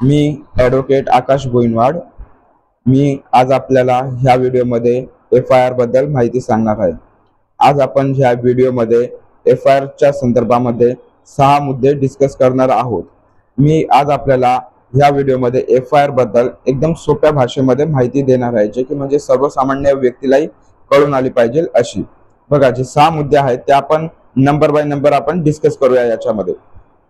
मी advocate आकाश गोविंदवाड. मी आज आपल्याला ह्या व्हिडिओमध्ये FIR बद्दल माहिती सांगणार आहे. आज आपण ह्या व्हिडिओमध्ये FIR च्या संदर्भामध्ये 6 मुद्दे डिस्कस करणार आहोत. मी आज आपल्याला ह्या व्हिडिओमध्ये FIR बद्दल एकदम सोप्या भाषेमध्ये माहिती देणार आहे, जे की म्हणजे सर्वसामान्य व्यक्तीलाही कळून आली पाहिजे अशी. बघा, जे 6 मुद्दे आहेत ते आपण नंबर बाय नंबर आपण डिस्कस करूया याच्यामध्ये.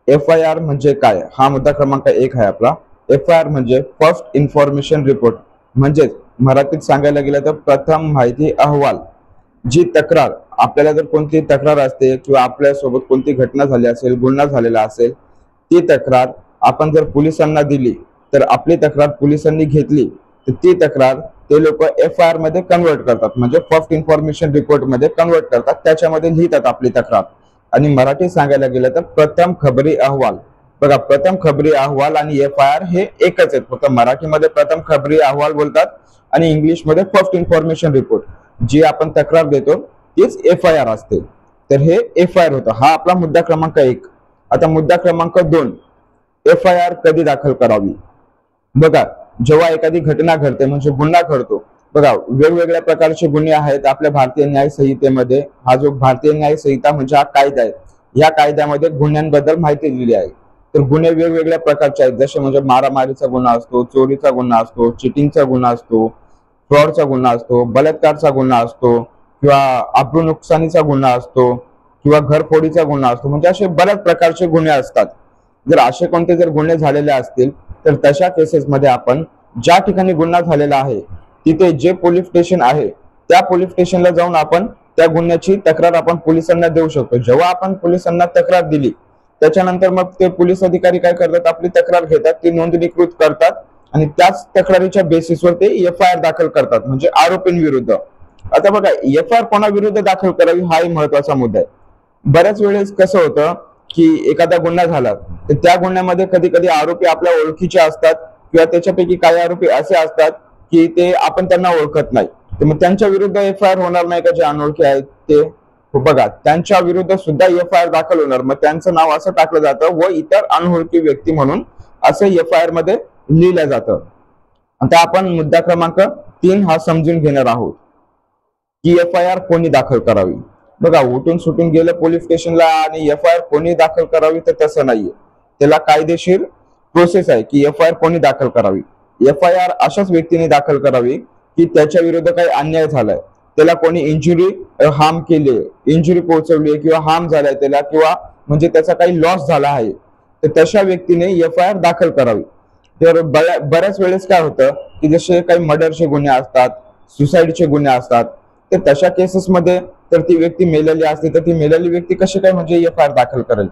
FIR म्हणजे काय? हा मुद्दा क्रमांक 1 आहे आपला. FIR म्हणजे फर्स्ट इन्फॉर्मेशन रिपोर्ट, म्हणजेच मराठीत सांगायला गेलं तर प्रथम माहिती अहवाल. जी तक्रार, आपल्याला जर कोणती तक्रार असते किंवा आपल्यासोबत कोणती घटना झाली असेल, गुन्हा झालेला असेल, ती तक्रार आपण जर पोलिसांना दिली, तर आपली तक्रार पोलिसांनी घेतली, तर ती तक्रार ते लोक FIR मध्ये कन्वर्ट करतात, म्हणजे फर्स्ट इन्फॉर्मेशन रिपोर्ट मध्ये कन्वर्ट करतात. त्याच्यामध्ये लिहितात आपली तक्रार. आणि मराठी सांगायला गेलं तर प्रथम खबरी अहवाल. बघा, प्रथम खबरी अहवाल आणि FIR हे एकच आहेत, फक्त मराठीमध्ये प्रथम खबरी अहवाल बोलतात आणि इंग्लिशमध्ये फर्स्ट इन्फॉर्मेशन रिपोर्ट. जी आपण तक्रार देतो तीच FIR असते. तर हे FIR होतं. हा आपला मुद्दा क्रमांक 1. आता मुद्दा क्रमांक 2, FIR कधी दाखल करावी. बघा, जेव्हा एखादी घटना घडते म्हणजे गुन्हा घडतो, बघा वेगवेगळ्या प्रकारचे गुन्हे आहेत आपल्या भारतीय न्याय संहितेमध्ये. हा जो भारतीय न्याय संहिता म्हणजे हा कायदा आहे. या कायद्यामध्ये गुन्ह्यांबद्दल माहिती दिली आहे. तर गुन्हे वेगवेगळ्या प्रकारचे आहेत, जसे म्हणजे मारामारीचा गुन्हा असतो, चोरीचा गुन्हा असतो, चिटिंगचा गुन्हा असतो, फ्रॉडचा गुन्हा असतो, बलात्कारचा गुन्हा असतो, किंवा अब्रू नुकसानीचा गुन्हा असतो, किंवा घरफोडीचा गुन्हा असतो. म्हणजे असे बऱ्याच प्रकारचे गुन्हे असतात. जर असे कोणते जर गुन्हे झालेले असतील, तर तशा केसेसमध्ये आपण ज्या ठिकाणी गुन्हा झालेला आहे तिथे जे पोलीस स्टेशन आहे त्या पोलीस स्टेशनला जाऊन आपण त्या गुन्ह्याची तक्रार आपण पोलिसांना देऊ शकतो. जेव्हा आपण पोलिसांना तक्रार दिली, त्याच्यानंतर मग ते पोलीस अधिकारी काय करतात, आपली तक्रार घेतात, ती नोंदणीकृत करतात आणि त्याच तक्रारीच्या बेसिसवर ते FIR दाखल करतात, म्हणजे आरोपींविरुद्ध. आता बघा, FIR कोणाविरुद्ध दाखल करावी हाही महत्वाचा मुद्दा आहे. बऱ्याच वेळेस कसं होतं की एखादा गुन्हा झाला, तर त्या गुन्ह्यामध्ये कधी कधी आरोपी आपल्या ओळखीचे असतात, किंवा त्याच्यापैकी काही आरोपी असे असतात की ते आपण त्यांना ओळखत नाही. तर मग त्यांच्या विरुद्ध FIR होणार नाही का? जे अनोळखी आहेत ते, बघा त्यांच्या विरुद्ध सुद्धा FIR दाखल होणार. मग त्यांचं नाव असं टाकलं जातं व इतर अनोळखी व्यक्ती म्हणून असं FIR मध्ये लिहिलं जातं. आता आपण मुद्दा क्रमांक 3 हा समजून घेणार आहोत की FIR कोणी दाखल करावी. बघा, उठून सुटून गेलं पोलीस स्टेशनला आणि FIR कोणी दाखल करावी, तर तसं नाहीये. त्याला कायदेशीर प्रोसेस आहे की FIR कोणी दाखल करावी. FIR अशाच व्यक्तीने दाखल करावी की त्याच्या विरुद्ध काही अन्याय झालाय, त्याला कोणी हार्म केली, इंजुरी पोहोचवली किंवा हार्म झालाय त्याला, किंवा म्हणजे त्याचा काही लॉस झाला आहे, तर तशा व्यक्तीने FIR दाखल करावी. तर बऱ्याच वेळेस काय होतं की जसे काही मर्डरचे गुन्हे असतात, सुसाईडचे गुन्हे असतात, तर तशा केसेसमध्ये तर ती व्यक्ती मेलेली असते, तर ती मेलेली व्यक्ती कशी काय म्हणजे FIR दाखल करेल.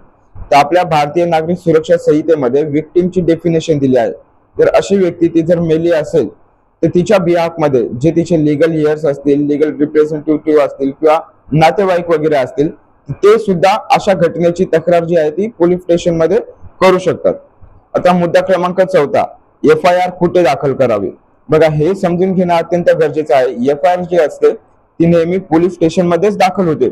तर आपल्या भारतीय नागरिक सुरक्षा संहितेमध्ये विक्टिमची डेफिनेशन दिली आहे. तर अशी व्यक्ती ती जर मेली असेल, तर तिच्या बिहाफ मध्ये जे तिचे लिगल हिअर्स असतील, लिगल रिप्रेझेंटेटिव्ह असतील किंवा नातेवाईक वगैरे असतील, ते सुद्धा अशा घटनेची तक्रार जी आहे ती पोलीस स्टेशन मध्ये करू शकतात. आता मुद्दा क्रमांक 4, FIR कुठे दाखल करावी. बघा, हे समजून घेणं अत्यंत गरजेचं आहे. FIR जी असते ती नेहमी पोलीस स्टेशन मध्येच दाखल होते.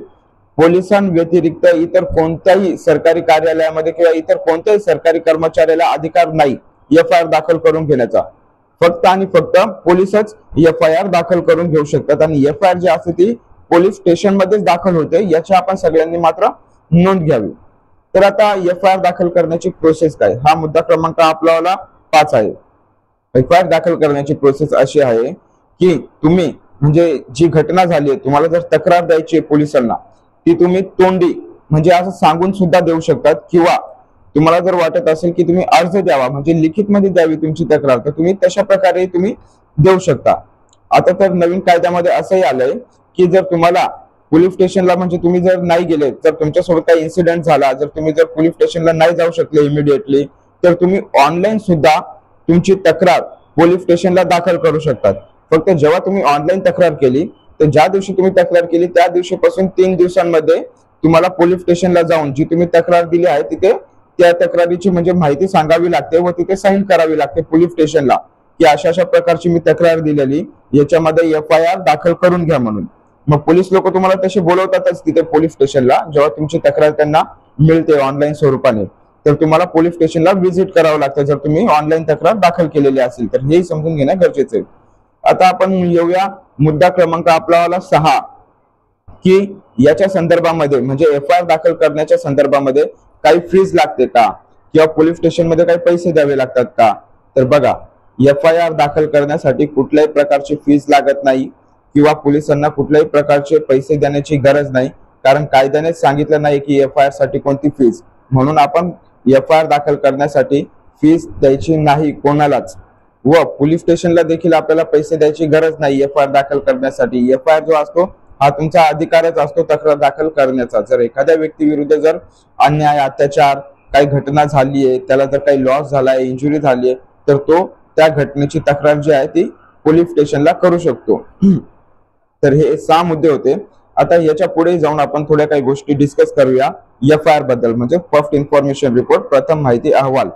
पोलिसांव्यतिरिक्त इतर कोणत्याही सरकारी कार्यालयामध्ये किंवा इतर कोणत्याही सरकारी कर्मचाऱ्याला अधिकार नाही FIR दाखल करून घेण्याचा. फक्त आणि फक्त पोलीसच FIR दाखल करून घेऊ शकतात आणि FIR जी असते ती पोलीस स्टेशन मध्येच दाखल होते, याची आपण सगळ्यांनी मात्र नोंद घ्यावी. तर आता FIR दाखल करण्याची प्रोसेस काय, हा मुद्दा क्रमांक आपल्याला 5 आहे. FIR दाखल करण्याची प्रोसेस अशी आहे की तुम्ही म्हणजे जी घटना झाली आहे, तुम्हाला जर तक्रार द्यायची आहे पोलिसांना, ती तुम्ही तोंडी म्हणजे असं सांगून सुद्धा देऊ शकतात, किंवा तुम्हाला जर वाटत असेल की तुम्ही अर्ज द्यावा म्हणजे लिखित मध्ये द्यावी तुमची तक्रार, तर तुम्ही तशा प्रकारे तुम्ही देऊ शकता. आता तर नवीन कायद्यामध्ये असंही आलंय की जर तुम्हाला पोलीस स्टेशनला म्हणजे तुम्ही जर नाही गेले, जर तुमच्यासोबत काही इन्सिडेंट झाला, जर तुम्ही जर पोलीस स्टेशनला नाही जाऊ शकले इमिडिएटली, तर तुम्ही ऑनलाईन सुद्धा तुमची तक्रार पोलीस स्टेशनला दाखल करू शकतात. फक्त जेव्हा तुम्ही ऑनलाईन तक्रार केली, तर ज्या दिवशी तुम्ही तक्रार केली त्या दिवशीपासून 3 दिवसांमध्ये तुम्हाला पोलीस स्टेशनला जाऊन जी तुम्ही तक्रार दिली आहे तिथे त्या तक्रारीची म्हणजे माहिती सांगावी लागते व तिथे साईन करावी लागते पोलीस स्टेशनला की अशा अशा प्रकारची मी तक्रार दिलेली, याच्यामध्ये FIR दाखल करून घ्या म्हणून. मग पोलीस लोक तुम्हाला तसे बोलवतातच तिथे पोलीस स्टेशनला, जेव्हा तुमची तक्रार त्यांना मिळते ऑनलाईन स्वरूपाने. तर तुम्हाला पोलीस स्टेशनला व्हिजिट करावं लागतं जर तुम्ही ऑनलाईन तक्रार दाखल केलेली असेल तर, हेही समजून घेणं गरजेचं आहे. आता आपण येऊया मुद्दा क्रमांक आपला 6 की याच्या संदर्भामध्ये म्हणजे FIR दाखल करण्याच्या संदर्भामध्ये काही फीज लागते का किंवा पोलीस स्टेशन मध्ये काही पैसे द्यावे लागतात का. तर बघा, FIR दाखल करण्यासाठी कुठल्याही प्रकारची फीज लागत नाही किंवा पोलिसांना कुठल्याही प्रकारचे पैसे देण्याची गरज नाही, कारण कायद्याने सांगितलं नाही की FIR साठी कोणती फीज. म्हणून आपण FIR दाखल करण्यासाठी फीज द्यायची नाही कोणालाच, व पोलीस स्टेशनला देखील आपल्याला पैसे द्यायची गरज नाही FIR दाखल करण्यासाठी. FIR जो असतो हा तुमचा अधिकारच असतो तक्रार दाखल करण्याचा. जर एखाद्या व्यक्तीविरुद्ध जर अन्याय, अत्याचार, काही घटना झाली आहे, त्याला जर काही लॉस झालाय, इंजुरी झाली आहे, तर तो त्या घटनेची तक्रार जी आहे ती पोलीस स्टेशनला करू शकतो. तर हे 6 मुद्दे होते. आता याच्या पुढे जाऊन आपण थोड्या काही गोष्टी डिस्कस करूया FIR बद्दल, म्हणजे फर्स्ट इन्फॉर्मेशन रिपोर्ट, प्रथम माहिती अहवाल.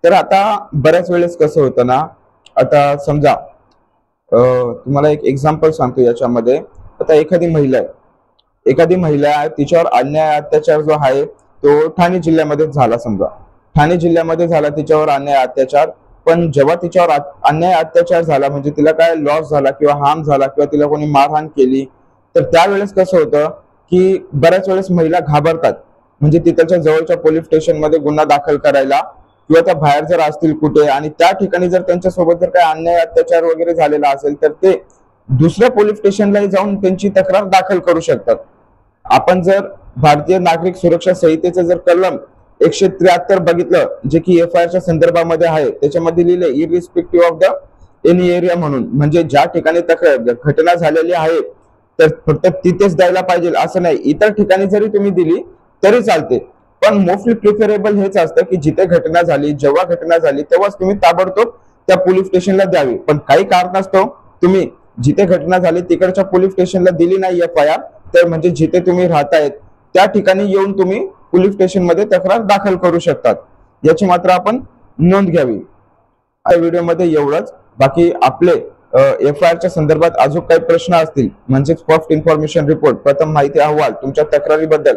तर आता बऱ्याच वेळेस कसं होतं ना, आता समजा तुम्हाला एक एक्झाम्पल सांगतो याच्यामध्ये. आता एखादी महिला आहे, तिच्यावर अन्याय अत्याचार जो आहे तो ठाणे जिल्ह्यामध्ये झाला. समजा ठाणे जिल्ह्यामध्ये झाला तिच्यावर अन्याय अत्याचार, पण जेव्हा तिच्यावर अन्याय अत्याचार झाला म्हणजे तिला काय लॉस झाला किंवा हार्म झाला किंवा तिला कोणी मारहाण केली, तर त्यावेळेस कसं होतं की बऱ्याच वेळेस महिला घाबरतात, म्हणजे तिथल्या जवळच्या पोलीस स्टेशन मध्ये गुन्हा दाखल करायला किंवा त्या बाहेर जर असतील कुठे आणि त्या ठिकाणी जर त्यांच्यासोबत जर काही अन्याय अत्याचार वगैरे झालेला असेल तर ते दुसऱ्या पोलीस स्टेशनला जाऊन त्यांची तक्रार दाखल करू शकतात. आपण जर भारतीय नागरिक सुरक्षा संहितेचं जर कलम 173 बघितलं, जे की FIRच्या संदर्भामध्ये आहे, त्याच्यामध्ये लिहिले irrespective of the any area म्हणून, म्हणजे ज्या ठिकाणी घटना झालेली आहे तर फक्त तिथेच द्यायला पाहिजे असं नाही, इतर ठिकाणी जरी तुम्ही दिली तरी चालते. पण मोस्टली प्रिफरेबल हेच असतं की जिथे घटना झाली, जेव्हा घटना झाली तेव्हाच तुम्ही ताबडतोब त्या पोलीस स्टेशनला द्यावी. पण काही कारणास्तव तुम्ही जिथे घटना झाली तिकडच्या पोलीस स्टेशनला दिली नाही FIR, तर म्हणजे जिथे तुम्ही राहतायत त्या ठिकाणी येऊन तुम्ही पोलीस स्टेशन मध्ये तक्रार दाखल करू शकतात. याची मात्र आपण नोंद घ्यावी. या व्हिडिओमध्ये एवढंच. बाकी आपले FIRच्या संदर्भात अजून काही प्रश्न असतील, म्हणजेच फर्स्ट इन्फॉर्मेशन रिपोर्ट, प्रथम माहिती अहवाल, तुमच्या तक्रारीबद्दल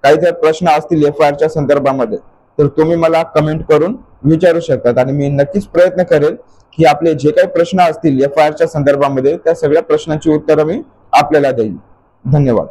काही जर प्रश्न असतील FIRच्या संदर्भामध्ये, तर तुम्ही मला कमेंट करून विचारू शकतात आणि मी नक्कीच प्रयत्न करेल की आपले जे काही प्रश्न असतील FIRच्या संदर्भामध्ये त्या सगळ्या प्रश्नांची उत्तरं मी आपल्याला देईन. धन्यवाद.